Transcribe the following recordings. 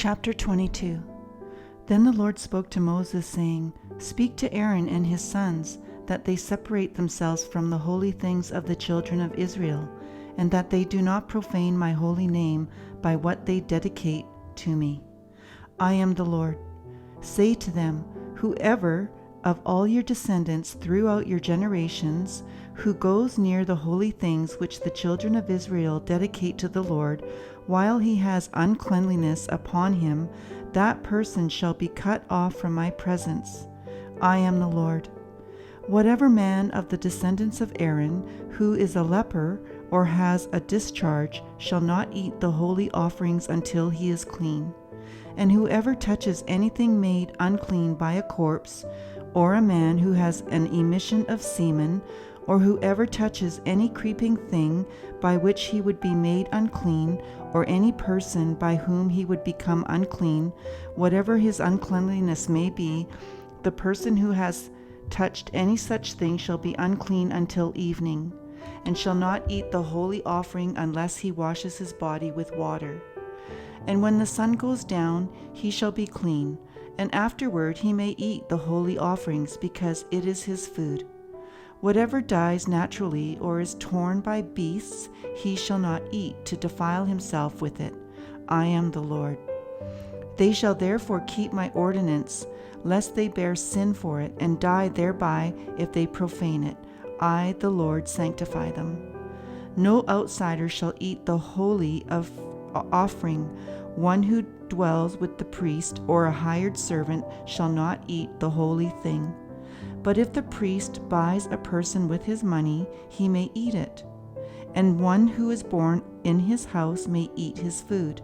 Chapter 22. Then the Lord spoke to Moses, saying, Speak to Aaron and his sons, that they separate themselves from the holy things of the children of Israel, and that they do not profane my holy name by what they dedicate to me. I am the Lord. Say to them, Whoever of all your descendants throughout your generations, who goes near the holy things which the children of Israel dedicate to the Lord, while he has uncleanliness upon him, that person shall be cut off from my presence. I am the Lord. Whatever man of the descendants of Aaron, who is a leper or has a discharge, shall not eat the holy offerings until he is clean. And whoever touches anything made unclean by a corpse, or a man who has an emission of semen, or whoever touches any creeping thing by which he would be made unclean, or any person by whom he would become unclean, whatever his uncleanliness may be, the person who has touched any such thing shall be unclean until evening, and shall not eat the holy offering unless he washes his body with water. And when the sun goes down, he shall be clean, and afterward he may eat the holy offerings, because it is his food. Whatever dies naturally or is torn by beasts, he shall not eat, to defile himself with it. I am the Lord. They shall therefore keep my ordinance, lest they bear sin for it, and die thereby if they profane it. I, the Lord, sanctify them. No outsider shall eat the holy of offering. One who dwells with the priest or a hired servant shall not eat the holy thing. But if the priest buys a person with his money, he may eat it, and one who is born in his house may eat his food.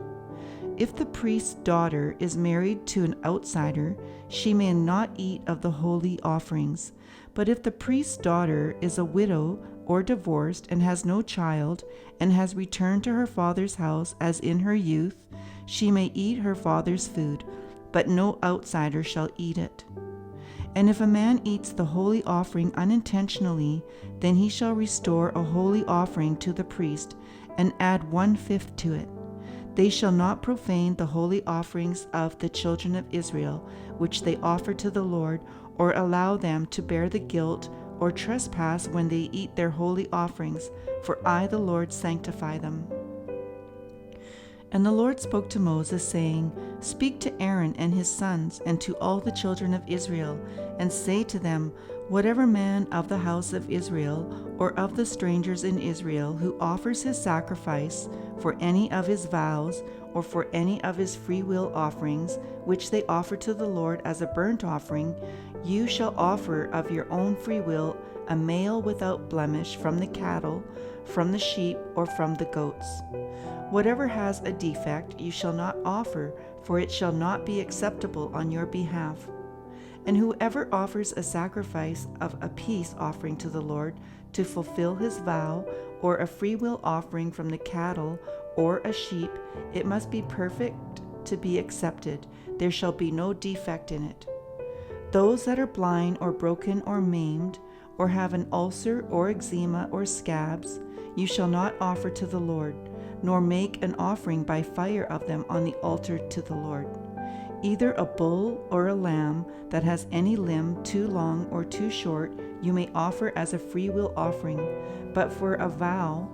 If the priest's daughter is married to an outsider, she may not eat of the holy offerings. But if the priest's daughter is a widow or divorced and has no child, and has returned to her father's house as in her youth, she may eat her father's food, but no outsider shall eat it. And if a man eats the holy offering unintentionally, then he shall restore a holy offering to the priest, and add 1/5 to it. They shall not profane the holy offerings of the children of Israel, which they offer to the Lord, or allow them to bear the guilt or trespass when they eat their holy offerings, for I, the Lord, sanctify them. And the Lord spoke to Moses, saying, Speak to Aaron and his sons, and to all the children of Israel, and say to them, Whatever man of the house of Israel, or of the strangers in Israel, who offers his sacrifice for any of his vows, or for any of his freewill offerings, which they offer to the Lord as a burnt offering, you shall offer of your own free will a male without blemish from the cattle, from the sheep, or from the goats. Whatever has a defect you shall not offer, for it shall not be acceptable on your behalf. And whoever offers a sacrifice of a peace offering to the Lord to fulfill his vow, or a freewill offering from the cattle or a sheep, it must be perfect to be accepted. There shall be no defect in it. Those that are blind or broken or maimed, or have an ulcer or eczema or scabs, you shall not offer to the Lord, nor make an offering by fire of them on the altar to the Lord. Either a bull or a lamb that has any limb too long or too short, you may offer as a freewill offering, but for a vow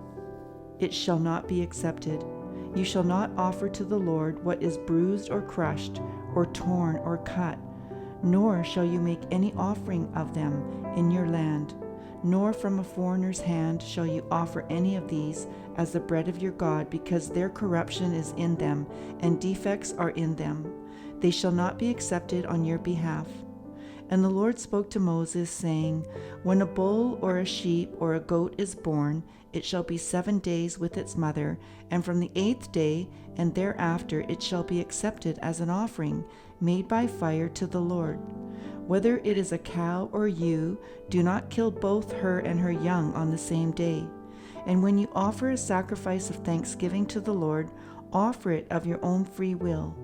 it shall not be accepted. You shall not offer to the Lord what is bruised or crushed, or torn or cut, nor shall you make any offering of them in your land, nor from a foreigner's hand shall you offer any of these as the bread of your God, because their corruption is in them, and defects are in them. They shall not be accepted on your behalf. And the Lord spoke to Moses, saying, When a bull or a sheep or a goat is born, it shall be 7 days with its mother, and from the 8th day and thereafter it shall be accepted as an offering made by fire to the Lord. Whether it is a cow or ewe, do not kill both her and her young on the same day. And when you offer a sacrifice of thanksgiving to the Lord, offer it of your own free will.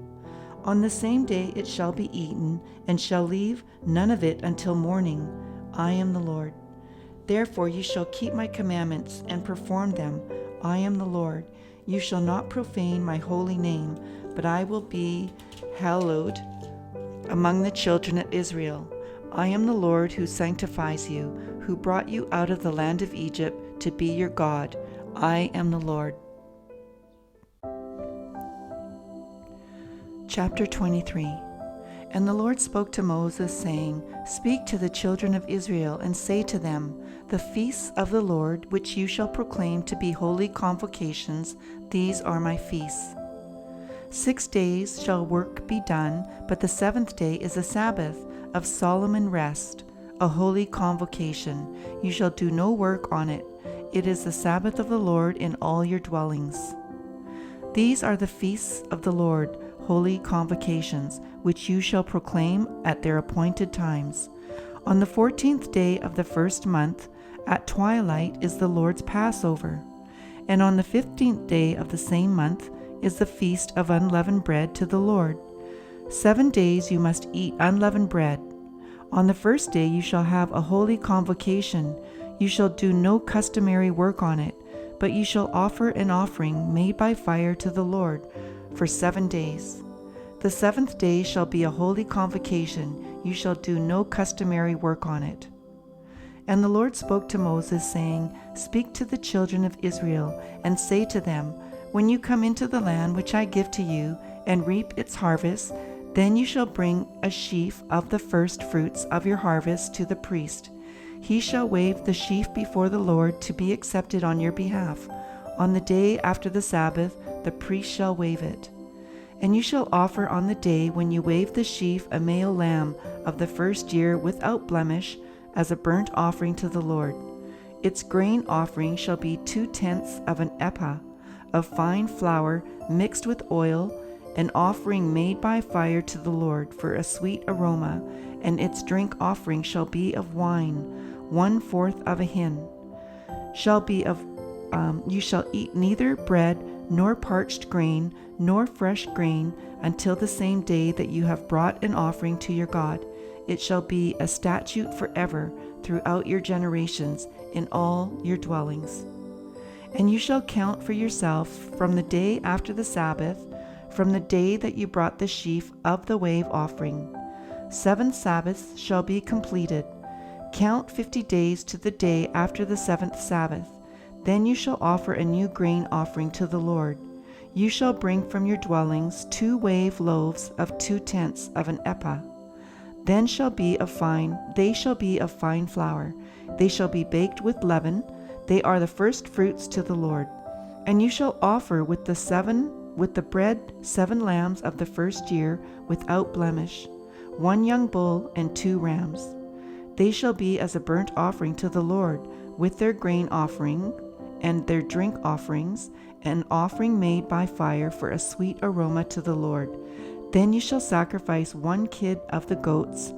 On the same day it shall be eaten, and shall leave none of it until morning. I am the Lord. Therefore you shall keep my commandments and perform them. I am the Lord. You shall not profane my holy name, but I will be hallowed among the children of Israel. I am the Lord who sanctifies you, who brought you out of the land of Egypt to be your God. I am the Lord. Chapter 23. And the Lord spoke to Moses, saying, Speak to the children of Israel, and say to them, The feasts of the Lord, which you shall proclaim to be holy convocations, these are my feasts. 6 days shall work be done, but the 7th day is a Sabbath of solemn rest, a holy convocation. You shall do no work on it. It is the Sabbath of the Lord in all your dwellings. These are the feasts of the Lord, holy convocations, which you shall proclaim at their appointed times. On the 14th day of the 1st month, at twilight, is the Lord's Passover. And on the 15th day of the same month is the feast of unleavened bread to the Lord. 7 days you must eat unleavened bread. On the 1st day you shall have a holy convocation. You shall do no customary work on it, but you shall offer an offering made by fire to the Lord for 7 days. The 7th day shall be a holy convocation. You shall do no customary work on it. And the Lord spoke to Moses, saying, Speak to the children of Israel, and say to them, When you come into the land which I give to you, and reap its harvest, then you shall bring a sheaf of the first fruits of your harvest to the priest. He shall wave the sheaf before the Lord to be accepted on your behalf. On the day after the Sabbath, the priest shall wave it. And you shall offer on the day when you wave the sheaf a male lamb of the first year without blemish as a burnt offering to the Lord. Its grain offering shall be 2/10 of an ephah of fine flour mixed with oil, an offering made by fire to the Lord for a sweet aroma, and its drink offering shall be of wine, 1/4 of a hin. You shall eat neither bread nor parched grain nor fresh grain until the same day that you have brought an offering to your God. It shall be a statute forever throughout your generations in all your dwellings. And you shall count for yourself from the day after the Sabbath, from the day that you brought the sheaf of the wave offering. 7 Sabbaths shall be completed. Count 50 days to the day after the 7th Sabbath. Then you shall offer a new grain offering to the Lord. You shall bring from your dwellings 2 wave loaves of 2/10 of an ephah. They shall be of fine flour. They shall be baked with leaven. They are the first fruits to the Lord. And you shall offer with the bread 7 lambs of the first year without blemish, 1 young bull and 2 rams. They shall be as a burnt offering to the Lord, with their grain offering and their drink offerings, an offering made by fire for a sweet aroma to the Lord. Then you shall sacrifice 1 kid of the goats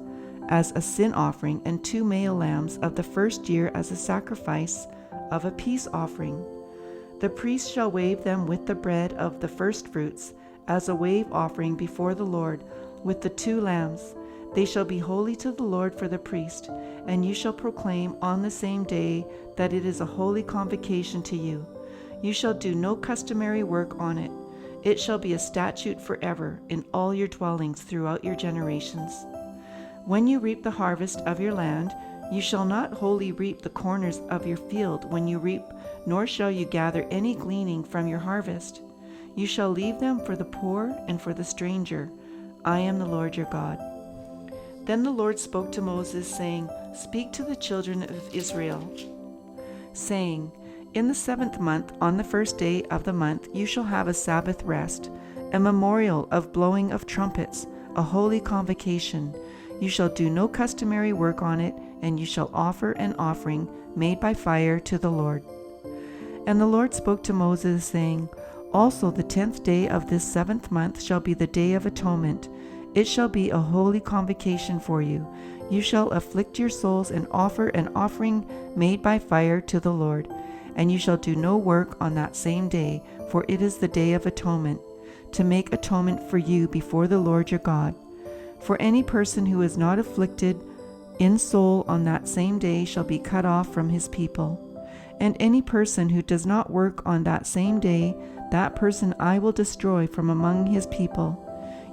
as a sin offering, and 2 male lambs of the first year as a sacrifice of a peace offering. The priest shall wave them with the bread of the first fruits as a wave offering before the Lord, with the 2 lambs. They shall be holy to the Lord for the priest, and you shall proclaim on the same day that it is a holy convocation to you. You shall do no customary work on it. It shall be a statute forever in all your dwellings throughout your generations. When you reap the harvest of your land, you shall not wholly reap the corners of your field when you reap, nor shall you gather any gleaning from your harvest. You shall leave them for the poor and for the stranger. I am the Lord your God. Then the Lord spoke to Moses, saying, Speak to the children of Israel, saying, In the 7th month, on the 1st day of the month, you shall have a Sabbath rest, a memorial of blowing of trumpets, a holy convocation. You shall do no customary work on it, and you shall offer an offering made by fire to the Lord. And the Lord spoke to Moses, saying, Also the 10th day of this 7th month shall be the day of atonement. It shall be a holy convocation for you. You shall afflict your souls and offer an offering made by fire to the Lord. And you shall do no work on that same day, for it is the day of atonement, to make atonement for you before the Lord your God. For any person who is not afflicted in soul on that same day shall be cut off from his people. And any person who does not work on that same day, that person I will destroy from among his people.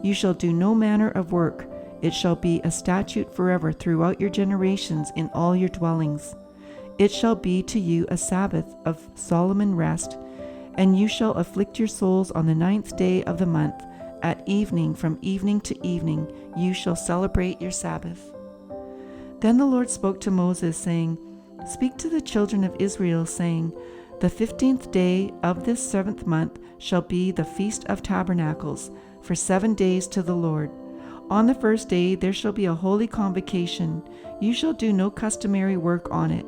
You shall do no manner of work. It shall be a statute forever throughout your generations in all your dwellings. It shall be to you a Sabbath of solemn rest, and you shall afflict your souls on the 9th day of the month. At evening, from evening to evening, you shall celebrate your Sabbath. Then the Lord spoke to Moses, saying, Speak to the children of Israel, saying, The 15th day of this 7th month shall be the Feast of Tabernacles, for 7 days to the Lord. On the 1st day there shall be a holy convocation. You shall do no customary work on it.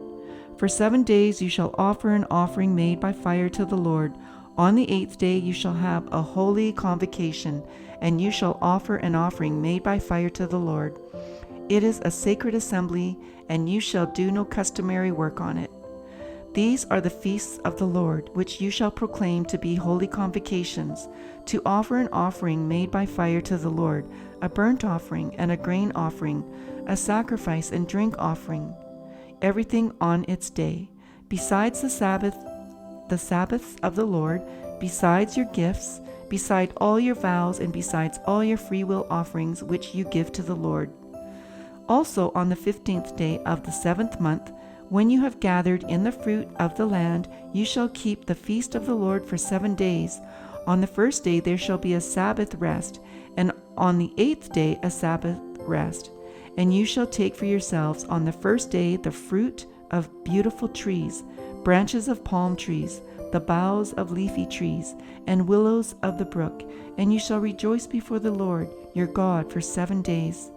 For 7 days you shall offer an offering made by fire to the Lord. On the 8th day you shall have a holy convocation, and you shall offer an offering made by fire to the Lord. It is a sacred assembly, and you shall do no customary work on it. These are the feasts of the Lord, which you shall proclaim to be holy convocations, to offer an offering made by fire to the Lord, a burnt offering and a grain offering, a sacrifice and drink offering, everything on its day. Besides the Sabbaths of the Lord, besides your gifts, beside all your vows, and besides all your freewill offerings which you give to the Lord. Also on the 15th day of the 7th month, when you have gathered in the fruit of the land, you shall keep the feast of the Lord for 7 days. On the 1st day there shall be a Sabbath rest, and on the 8th day a Sabbath rest. And you shall take for yourselves on the 1st day the fruit of beautiful trees, branches of palm trees, the boughs of leafy trees, and willows of the brook, and you shall rejoice before the Lord your God for 7 days.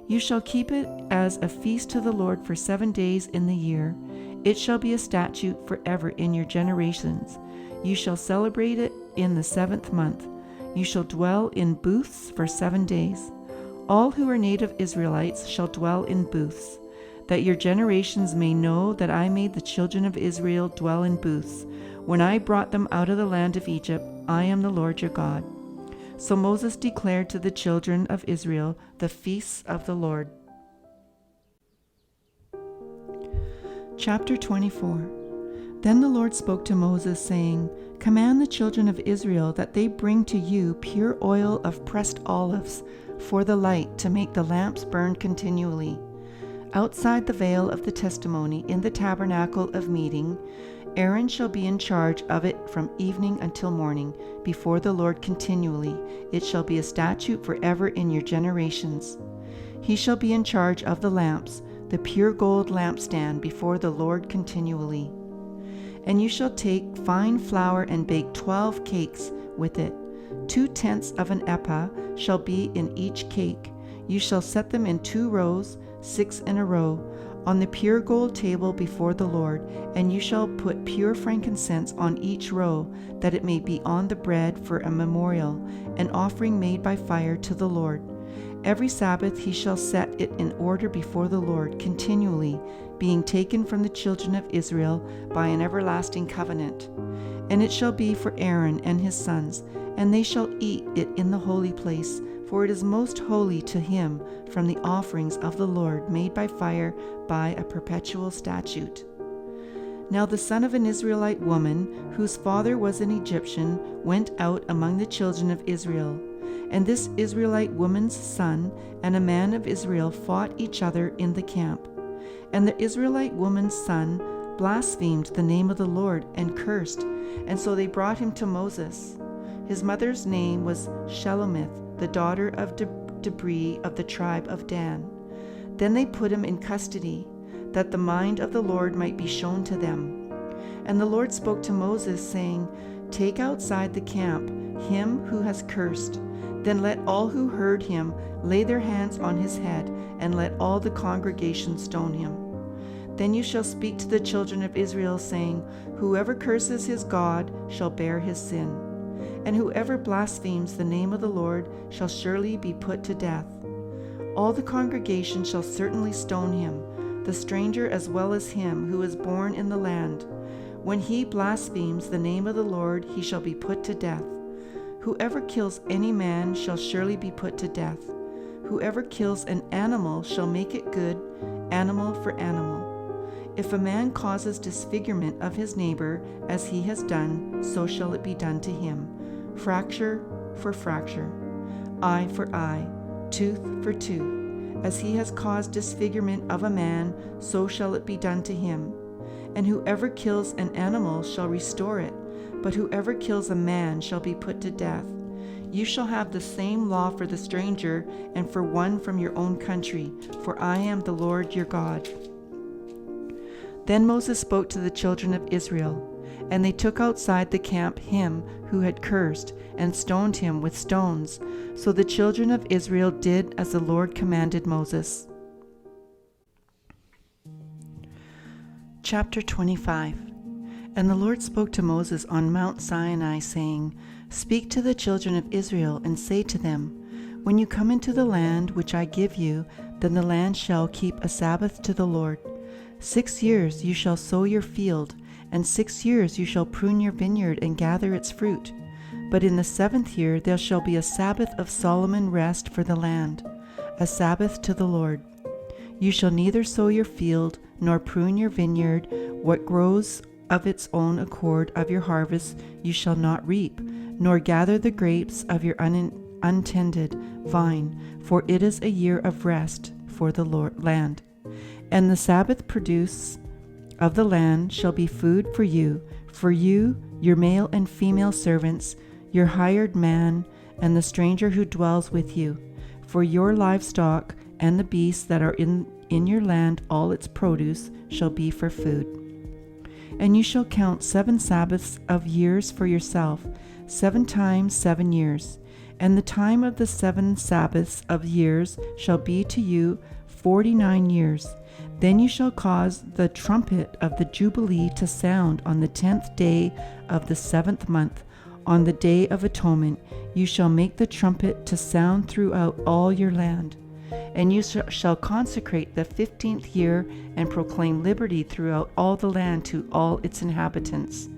You shall keep it as a feast to the Lord for 7 days in the year. It shall be a statute forever in your generations. You shall celebrate it in the 7th month. You shall dwell in booths for 7 days. All who are native Israelites shall dwell in booths, that your generations may know that I made the children of Israel dwell in booths. When I brought them out of the land of Egypt, I am the Lord your God. So Moses declared to the children of Israel the feasts of the Lord. Chapter 24. Then the Lord spoke to Moses, saying, Command the children of Israel that they bring to you pure oil of pressed olives for the light, to make the lamps burn continually. Outside the veil of the testimony in the tabernacle of meeting, Aaron shall be in charge of it from evening until morning, before the Lord continually. It shall be a statute forever in your generations. He shall be in charge of the lamps, the pure gold lampstand before the Lord continually. And you shall take fine flour and bake 12 cakes with it. 2/10 of an ephah shall be in each cake. You shall set them in 2 rows, 6 in a row, on the pure gold table before the Lord, and you shall put pure frankincense on each row, that it may be on the bread for a memorial, an offering made by fire to the Lord. Every Sabbath he shall set it in order before the Lord continually, being taken from the children of Israel by an everlasting covenant. And it shall be for Aaron and his sons, and they shall eat it in the holy place, for it is most holy to him, from the offerings of the Lord made by fire by a perpetual statute. Now the son of an Israelite woman, whose father was an Egyptian, went out among the children of Israel. And this Israelite woman's son and a man of Israel fought each other in the camp. And the Israelite woman's son blasphemed the name of the Lord and cursed, and so they brought him to Moses. His mother's name was Shelomith, the daughter of Debri of the tribe of Dan. Then they put him in custody, that the mind of the Lord might be shown to them. And the Lord spoke to Moses, saying, Take outside the camp him who has cursed. Then let all who heard him lay their hands on his head, and let all the congregation stone him. Then you shall speak to the children of Israel, saying, Whoever curses his God shall bear his sin, and whoever blasphemes the name of the Lord shall surely be put to death. All the congregation shall certainly stone him, the stranger as well as him who is born in the land. When he blasphemes the name of the Lord, he shall be put to death. Whoever kills any man shall surely be put to death. Whoever kills an animal shall make it good, animal for animal. If a man causes disfigurement of his neighbor as he has done, so shall it be done to him. Fracture for fracture, eye for eye, tooth for tooth. As he has caused disfigurement of a man, so shall it be done to him. And whoever kills an animal shall restore it, but whoever kills a man shall be put to death. You shall have the same law for the stranger and for one from your own country, for I am the Lord your God. Then Moses spoke to the children of Israel, and they took outside the camp him who had cursed, and stoned him with stones. So the children of Israel did as the Lord commanded Moses. Chapter 25. And the Lord spoke to Moses on Mount Sinai, saying, Speak to the children of Israel, and say to them, When you come into the land which I give you, then the land shall keep a Sabbath to the Lord. 6 years you shall sow your field, and 6 years you shall prune your vineyard and gather its fruit. But in the 7th year there shall be a Sabbath of solemn rest for the land, a Sabbath to the Lord. You shall neither sow your field, nor prune your vineyard. What grows of its own accord of your harvest you shall not reap, nor gather the grapes of your untended vine, for it is a year of rest for the land. And the Sabbath produce of the land shall be food for you, your male and female servants, your hired man, and the stranger who dwells with you, for your livestock and the beasts that are in your land, all its produce shall be for food. And you shall count 7 Sabbaths of years for yourself, 7 times 7 years. And the time of the 7 Sabbaths of years shall be to you 49 years. Then you shall cause the trumpet of the Jubilee to sound on the 10th day of the 7th month. On the day of atonement you shall make the trumpet to sound throughout all your land. And you shall consecrate the 15th year and proclaim liberty throughout all the land to all its inhabitants.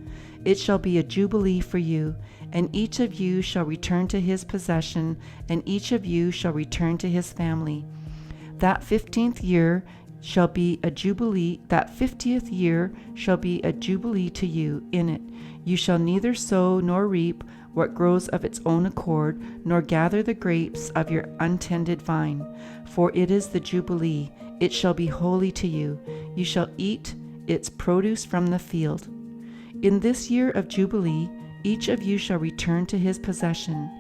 It shall be a jubilee for you, and each of you shall return to his possession, and each of you shall return to his family. That 15th year shall be a jubilee. That 50th year shall be a jubilee to you. In it you shall neither sow nor reap what grows of its own accord, nor gather the grapes of your untended vine. For it is the Jubilee, it shall be holy to you. You shall eat its produce from the field. In this year of Jubilee, each of you shall return to his possession.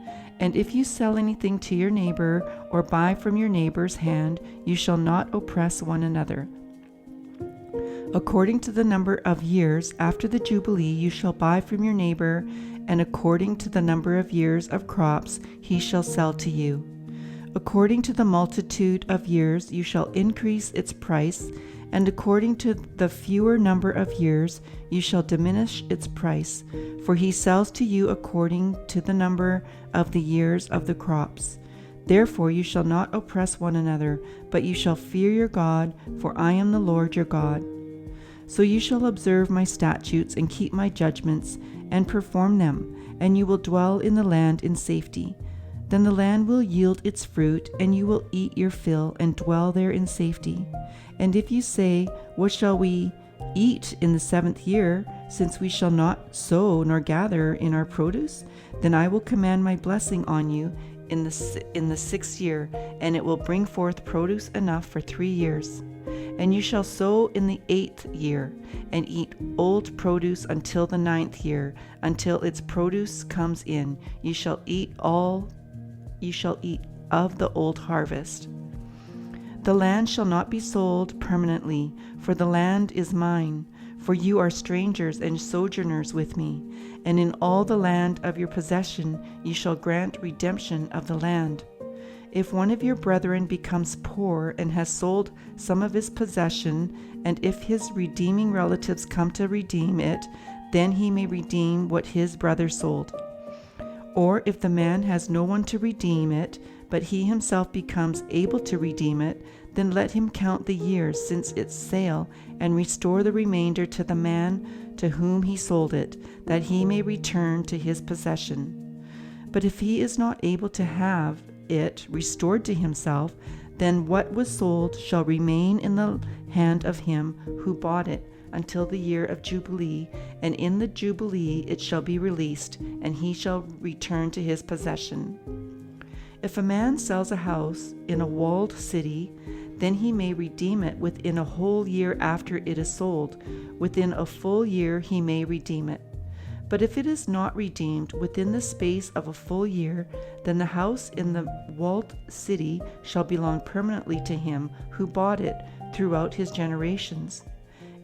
And if you sell anything to your neighbor, or buy from your neighbor's hand, you shall not oppress one another. According to the number of years after the Jubilee you shall buy from your neighbor, and according to the number of years of crops he shall sell to you. According to the multitude of years you shall increase its price, and according to the fewer number of years you shall diminish its price, for he sells to you according to the number of the years of the crops. Therefore you shall not oppress one another, but you shall fear your God, for I am the Lord your God. So you shall observe my statutes and keep my judgments, and perform them, and you will dwell in the land in safety. Then the land will yield its fruit, and you will eat your fill and dwell there in safety. And if you say, What shall we eat in the 7th year, since we shall not sow nor gather in our produce? Then I will command my blessing on you in the 6th year, and it will bring forth produce enough for 3 years. And you shall sow in the 8th year, and eat old produce until the 9th year, until its produce comes in. You shall eat of the old harvest. The land shall not be sold permanently, for the land is mine. For you are strangers and sojourners with me, and in all the land of your possession you shall grant redemption of the land. If one of your brethren becomes poor and has sold some of his possession, and if his redeeming relatives come to redeem it, then he may redeem what his brother sold. Or if the man has no one to redeem it, but he himself becomes able to redeem it, then let him count the years since its sale, and restore the remainder to the man to whom he sold it, that he may return to his possession. But if he is not able to have it restored to himself, Then what was sold shall remain in the hand of him who bought it until the year of Jubilee, and in the Jubilee it shall be released, and he shall return to his possession. If a man sells a house in a walled city, then he may redeem it within a whole year after it is sold. Within a full year he may redeem it. But if it is not redeemed within the space of a full year, then the house in the walled city shall belong permanently to him who bought it throughout his generations.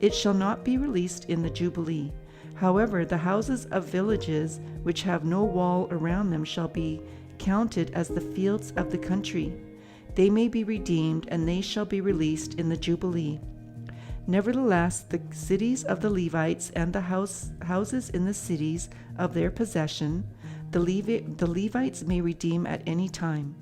It shall not be released in the Jubilee. However, the houses of villages which have no wall around them shall be counted as the fields of the country. They may be redeemed, and they shall be released in the Jubilee. Nevertheless, the cities of the Levites and the houses in the cities of their possession, the Levites may redeem at any time.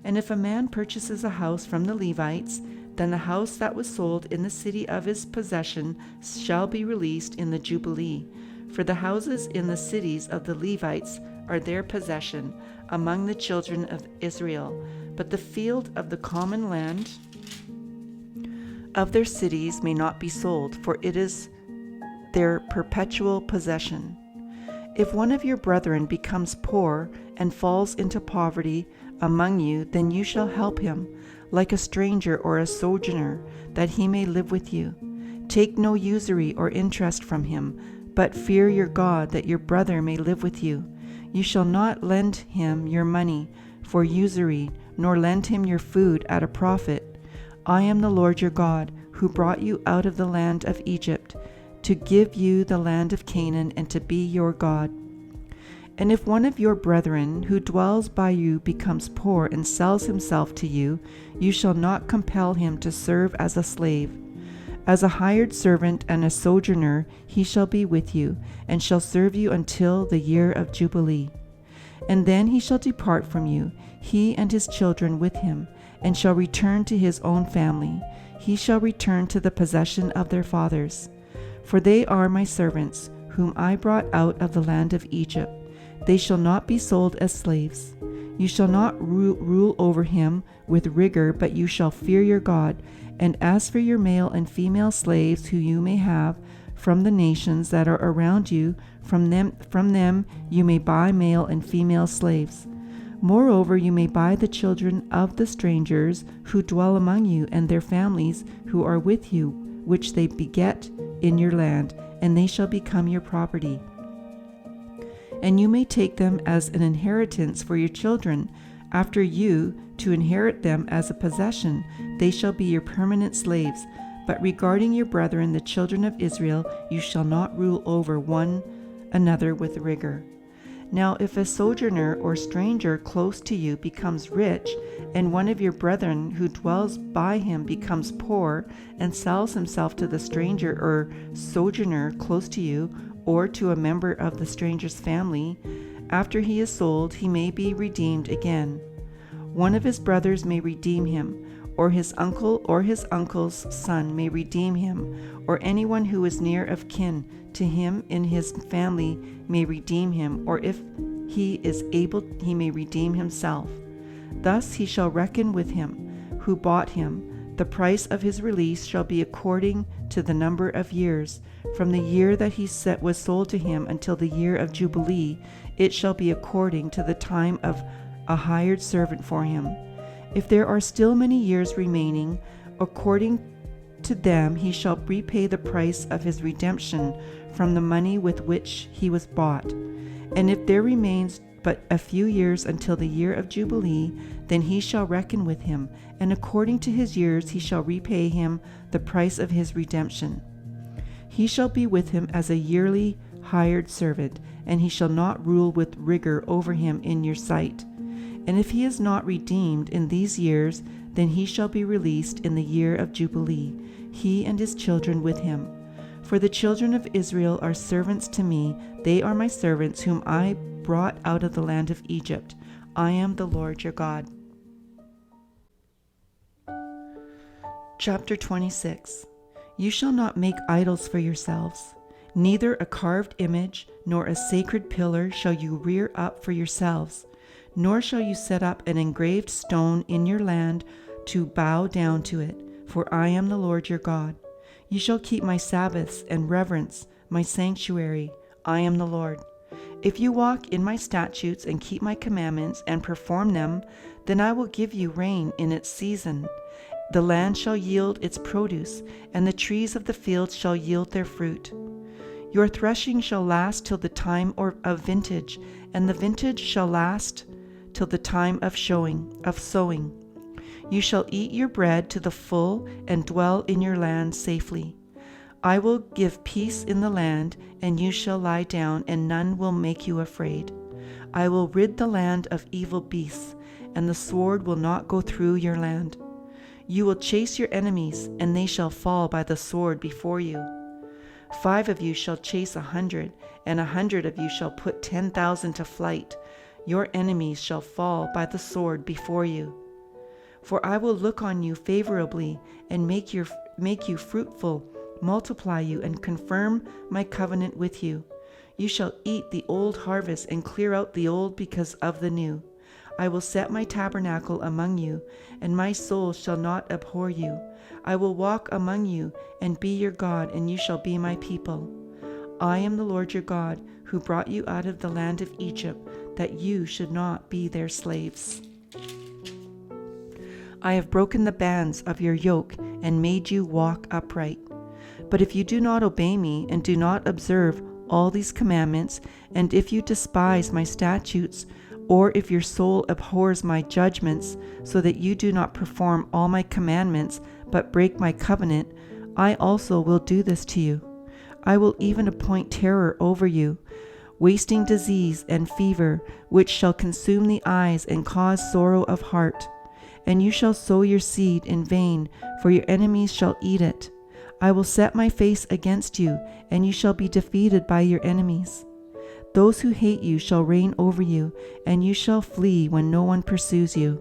And if a man purchases a house from the Levites, then the house that was sold in the city of his possession shall be released in the Jubilee. For the houses in the cities of the Levites are their possession among the children of Israel, but the field of the common land of their cities may not be sold, for it is their perpetual possession. If one of your brethren becomes poor and falls into poverty among you, then you shall help him, like a stranger or a sojourner, that he may live with you. Take no usury or interest from him, but fear your God, that your brother may live with you. You shall not lend him your money for usury, nor lend him your food at a profit. I am the Lord your God, who brought you out of the land of Egypt, to give you the land of Canaan, and to be your God. And if one of your brethren who dwells by you becomes poor and sells himself to you, you shall not compel him to serve as a slave. As a hired servant and a sojourner he shall be with you, and shall serve you until the year of Jubilee. And then he shall depart from you, he and his children with him, and shall return to his own family. He shall return to the possession of their fathers. For they are my servants, whom I brought out of the land of Egypt. They shall not be sold as slaves. You shall not rule over him with rigor, but you shall fear your God. And as for your male and female slaves who you may have from the nations that are around you, from them you may buy male and female slaves. Moreover, you may buy the children of the strangers who dwell among you, and their families who are with you, which they beget in your land, and they shall become your property. And you may take them as an inheritance for your children after you, to inherit them as a possession. They shall be your permanent slaves. But regarding your brethren, the children of Israel, you shall not rule over one another with rigor. Now if a sojourner or stranger close to you becomes rich, and one of your brethren who dwells by him becomes poor, and sells himself to the stranger or sojourner close to you, or to a member of the stranger's family, after he is sold, he may be redeemed again. One of his brothers may redeem him, or his uncle or his uncle's son may redeem him, or anyone who is near of kin to him in his family may redeem him, or if he is able, he may redeem himself. Thus he shall reckon with him who bought him. The price of his release shall be according to the number of years. From the year that he was sold to him until the year of Jubilee, it shall be according to the time of a hired servant for him. If there are still many years remaining, according to them he shall repay the price of his redemption from the money with which he was bought. And if there remains but a few years until the year of Jubilee, then he shall reckon with him, and according to his years he shall repay him the price of his redemption. He shall be with him as a yearly hired servant, and he shall not rule with rigor over him in your sight. And if he is not redeemed in these years, then he shall be released in the year of Jubilee, he and his children with him. For the children of Israel are servants to me. They are my servants, whom I brought out of the land of Egypt. I am the Lord your God. Chapter 26. You shall not make idols for yourselves. Neither a carved image nor a sacred pillar shall you rear up for yourselves, nor shall you set up an engraved stone in your land, to bow down to it, for I am the Lord your God. You shall keep my Sabbaths and reverence my sanctuary. I am the Lord. If you walk in my statutes and keep my commandments and perform them, then I will give you rain in its season. The land shall yield its produce, and the trees of the field shall yield their fruit. Your threshing shall last till the time of vintage, and the vintage shall last till the time of sowing. You shall eat your bread to the full and dwell in your land safely. I will give peace in the land, and you shall lie down, and none will make you afraid. I will rid the land of evil beasts, and the sword will not go through your land. You will chase your enemies, and they shall fall by the sword before you. 5 of you shall chase 100, and 100 of you shall put 10,000 to flight. Your enemies shall fall by the sword before you. For I will look on you favorably, and make you fruitful, multiply you, and confirm my covenant with you. You shall eat the old harvest, and clear out the old because of the new. I will set my tabernacle among you, and my soul shall not abhor you. I will walk among you, and be your God, and you shall be my people. I am the Lord your God, who brought you out of the land of Egypt, that you should not be their slaves. I have broken the bands of your yoke, and made you walk upright. But if you do not obey me, and do not observe all these commandments, and if you despise my statutes, or if your soul abhors my judgments, so that you do not perform all my commandments, but break my covenant, I also will do this to you. I will even appoint terror over you, wasting disease and fever, which shall consume the eyes and cause sorrow of heart. And you shall sow your seed in vain, for your enemies shall eat it. I will set my face against you, and you shall be defeated by your enemies. Those who hate you shall reign over you, and you shall flee when no one pursues you.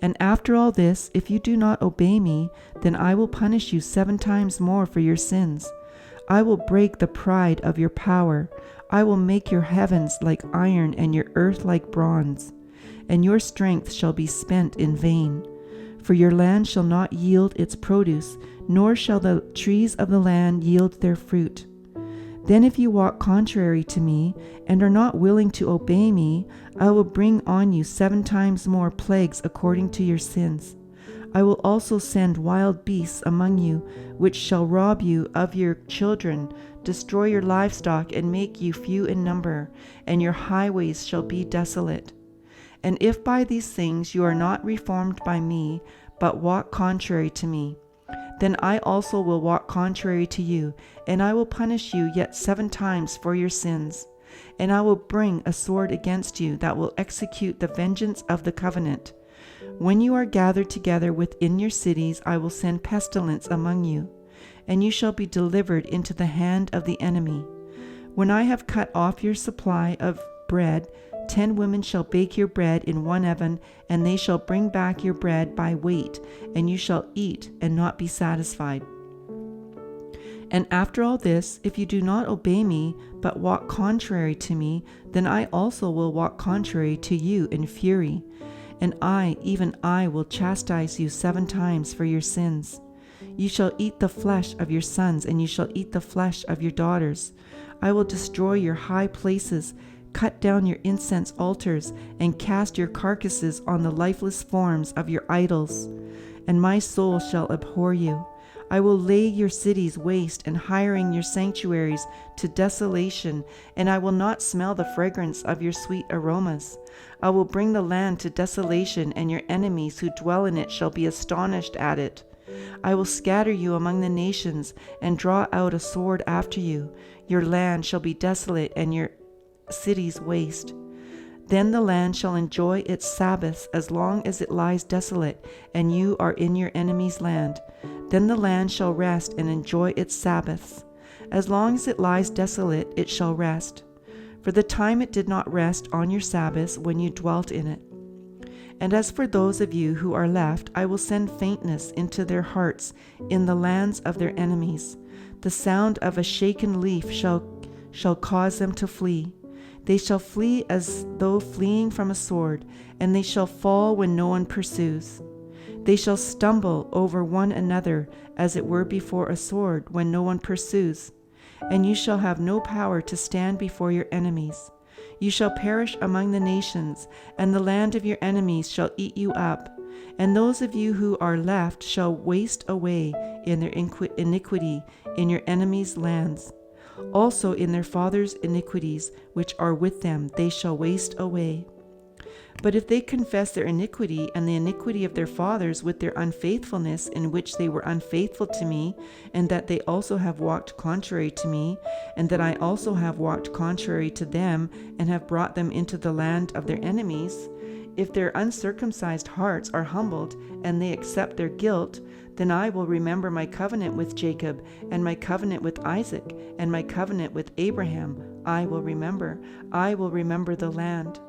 And after all this, if you do not obey me, then I will punish you 7 times more for your sins. I will break the pride of your power. I will make your heavens like iron and your earth like bronze. And your strength shall be spent in vain. For your land shall not yield its produce, nor shall the trees of the land yield their fruit. Then if you walk contrary to me, and are not willing to obey me, I will bring on you 7 times more plagues according to your sins. I will also send wild beasts among you, which shall rob you of your children, destroy your livestock, and make you few in number, and your highways shall be desolate. And if by these things you are not reformed by me, but walk contrary to me, then I also will walk contrary to you, and I will punish you yet 7 times for your sins. And I will bring a sword against you that will execute the vengeance of the covenant. When you are gathered together within your cities, I will send pestilence among you, and you shall be delivered into the hand of the enemy. When I have cut off your supply of bread, 10 women shall bake your bread in one oven, and they shall bring back your bread by weight, and you shall eat and not be satisfied. And after all this, if you do not obey me, but walk contrary to me, then I also will walk contrary to you in fury. And I, even I, will chastise you 7 times for your sins. You shall eat the flesh of your sons, and you shall eat the flesh of your daughters. I will destroy your high places, cut down your incense altars, and cast your carcasses on the lifeless forms of your idols. And my soul shall abhor you. I will lay your cities waste, and hiring your sanctuaries to desolation, and I will not smell the fragrance of your sweet aromas. I will bring the land to desolation, and your enemies who dwell in it shall be astonished at it. I will scatter you among the nations, and draw out a sword after you. Your land shall be desolate, and your cities waste. Then the land shall enjoy its Sabbaths as long as it lies desolate, and you are in your enemy's land. Then the land shall rest and enjoy its Sabbaths. As long as it lies desolate, it shall rest. For the time it did not rest on your Sabbaths when you dwelt in it. And as for those of you who are left, I will send faintness into their hearts in the lands of their enemies. The sound of a shaken leaf shall cause them to flee. They shall flee as though fleeing from a sword, and they shall fall when no one pursues. They shall stumble over one another as it were before a sword when no one pursues. And you shall have no power to stand before your enemies. You shall perish among the nations, and the land of your enemies shall eat you up. And those of you who are left shall waste away in their iniquity in your enemies' lands. Also in their fathers' iniquities which are with them they shall waste away. But if they confess their iniquity and the iniquity of their fathers with their unfaithfulness in which they were unfaithful to me, and that they also have walked contrary to me, and that I also have walked contrary to them, and have brought them into the land of their enemies, if their uncircumcised hearts are humbled, and they accept their guilt, then I will remember my covenant with Jacob, and my covenant with Isaac, and my covenant with Abraham. I will remember the land.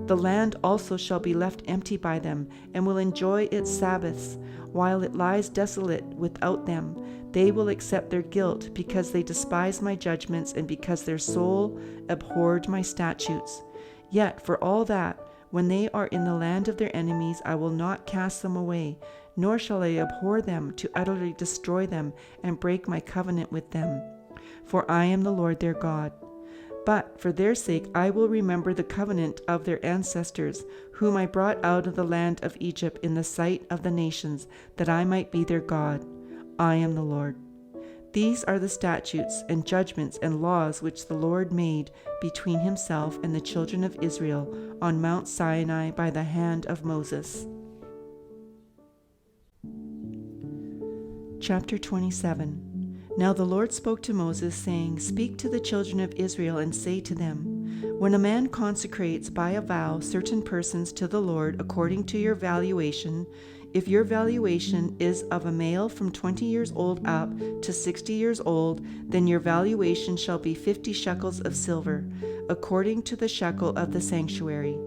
The land also shall be left empty by them, and will enjoy its Sabbaths, while it lies desolate without them. They will accept their guilt, because they despise my judgments, and because their soul abhorred my statutes. Yet for all that, when they are in the land of their enemies, I will not cast them away, nor shall I abhor them to utterly destroy them and break my covenant with them. For I am the Lord their God. But for their sake I will remember the covenant of their ancestors, whom I brought out of the land of Egypt in the sight of the nations, that I might be their God. I am the Lord. These are the statutes and judgments and laws which the Lord made between himself and the children of Israel on Mount Sinai by the hand of Moses. Chapter 27. Now the Lord spoke to Moses, saying, Speak to the children of Israel and say to them, When a man consecrates by a vow certain persons to the Lord according to your valuation, if your valuation is of a male from 20 years old up to 60 years old, then your valuation shall be 50 shekels of silver, according to the shekel of the sanctuary.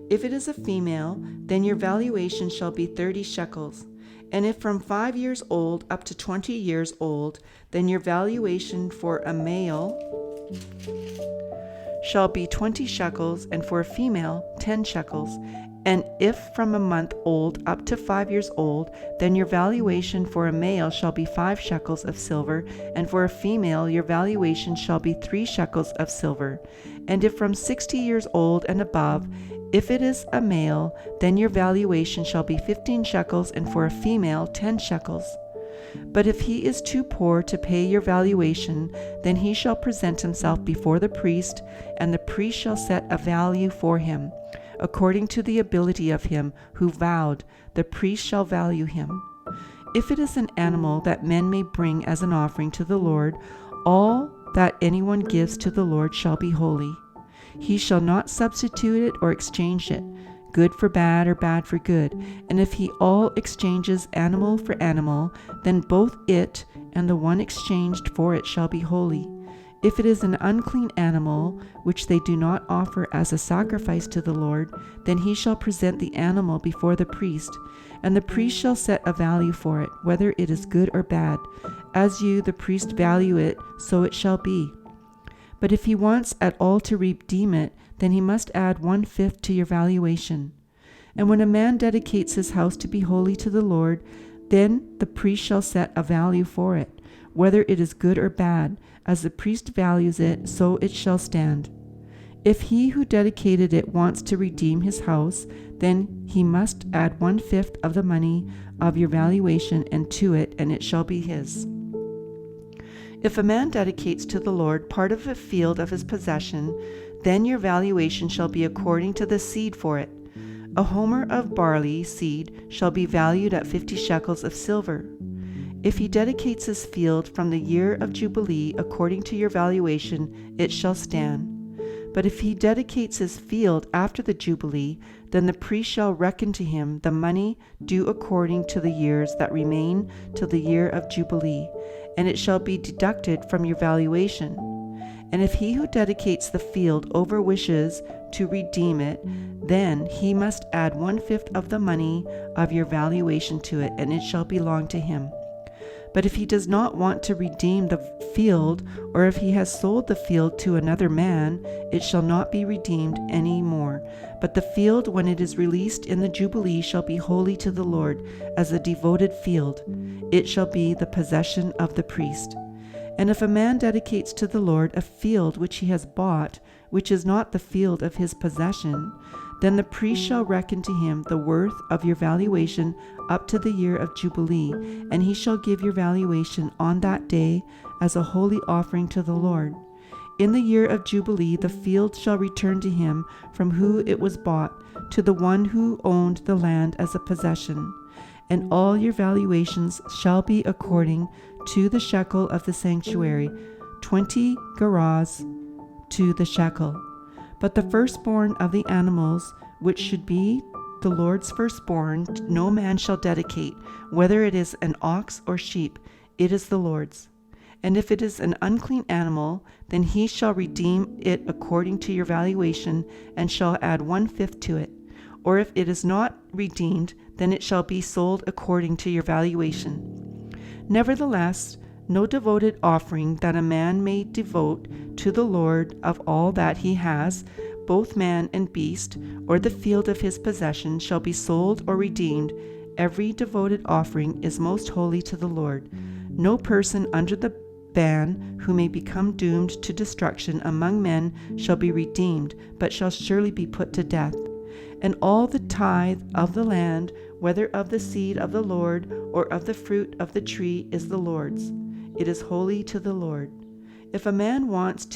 If it is a female, then your valuation shall be 30 shekels. And if from 5 years old up to 20 years old, then your valuation for a male shall be 20 shekels, and for a female 10 shekels. And if from a month old up to 5 years old, then your valuation for a male shall be 5 shekels of silver, and for a female your valuation shall be 3 shekels of silver. And if from 60 years old and above, if it is a male, then your valuation shall be 15 shekels, and for a female 10 shekels. But if he is too poor to pay your valuation, then he shall present himself before the priest, and the priest shall set a value for him. According to the ability of him who vowed, the priest shall value him. If it is an animal that men may bring as an offering to the Lord, all that anyone gives to the Lord shall be holy. He shall not substitute it or exchange it, good for bad or bad for good. And if he all exchanges animal for animal, then both it and the one exchanged for it shall be holy. If it is an unclean animal, which they do not offer as a sacrifice to the Lord, then he shall present the animal before the priest, and the priest shall set a value for it, whether it is good or bad. As you, the priest, value it, so it shall be. But if he wants at all to redeem it, then he must add 1/5 to your valuation. And when a man dedicates his house to be holy to the Lord, then the priest shall set a value for it, whether it is good or bad. As the priest values it, so it shall stand. If he who dedicated it wants to redeem his house, then he must add 1/5 of the money of your valuation and to it, and it shall be his. If a man dedicates to the Lord part of a field of his possession, then your valuation shall be according to the seed for it. A homer of barley seed shall be valued at 50 shekels of silver. If he dedicates his field from the year of Jubilee according to your valuation, it shall stand. But if he dedicates his field after the Jubilee, then the priest shall reckon to him the money due according to the years that remain till the year of Jubilee, and it shall be deducted from your valuation. And if he who dedicates the field over wishes to redeem it, then he must add 1/5 of the money of your valuation to it, and it shall belong to him. But if he does not want to redeem the field, or if he has sold the field to another man, it shall not be redeemed any more. But the field, when it is released in the Jubilee, shall be holy to the Lord, as a devoted field. It shall be the possession of the priest. And if a man dedicates to the Lord a field which he has bought, which is not the field of his possession, then the priest shall reckon to him the worth of your valuation up to the year of Jubilee, and he shall give your valuation on that day as a holy offering to the Lord. In the year of Jubilee the field shall return to him from whom it was bought, to the one who owned the land as a possession. And all your valuations shall be according to the shekel of the sanctuary, 20 gerahs to the shekel. But the firstborn of the animals, which should be the Lord's firstborn, no man shall dedicate, whether it is an ox or sheep, it is the Lord's. And if it is an unclean animal, then he shall redeem it according to your valuation, and shall add 1/5 to it. Or if it is not redeemed, then it shall be sold according to your valuation. Nevertheless, no devoted offering that a man may devote to the Lord of all that he has, both man and beast, or the field of his possession, shall be sold or redeemed. Every devoted offering is most holy to the Lord. No person under the ban who may become doomed to destruction among men shall be redeemed, but shall surely be put to death. And all the tithe of the land, whether of the seed of the Lord or of the fruit of the tree, is the Lord's. It is holy to the Lord. If a man wants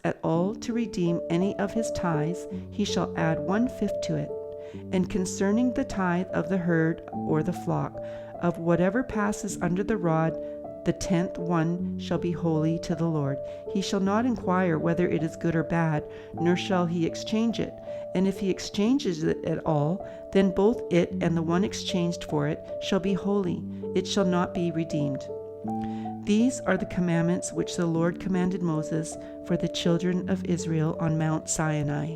at all to redeem any of his tithes, he shall add 1/5 to it. And concerning the tithe of the herd or the flock, of whatever passes under the rod, the 10th one shall be holy to the Lord. He shall not inquire whether it is good or bad, nor shall he exchange it. And if he exchanges it at all, then both it and the one exchanged for it shall be holy. It shall not be redeemed. These are the commandments which the Lord commanded Moses for the children of Israel on Mount Sinai.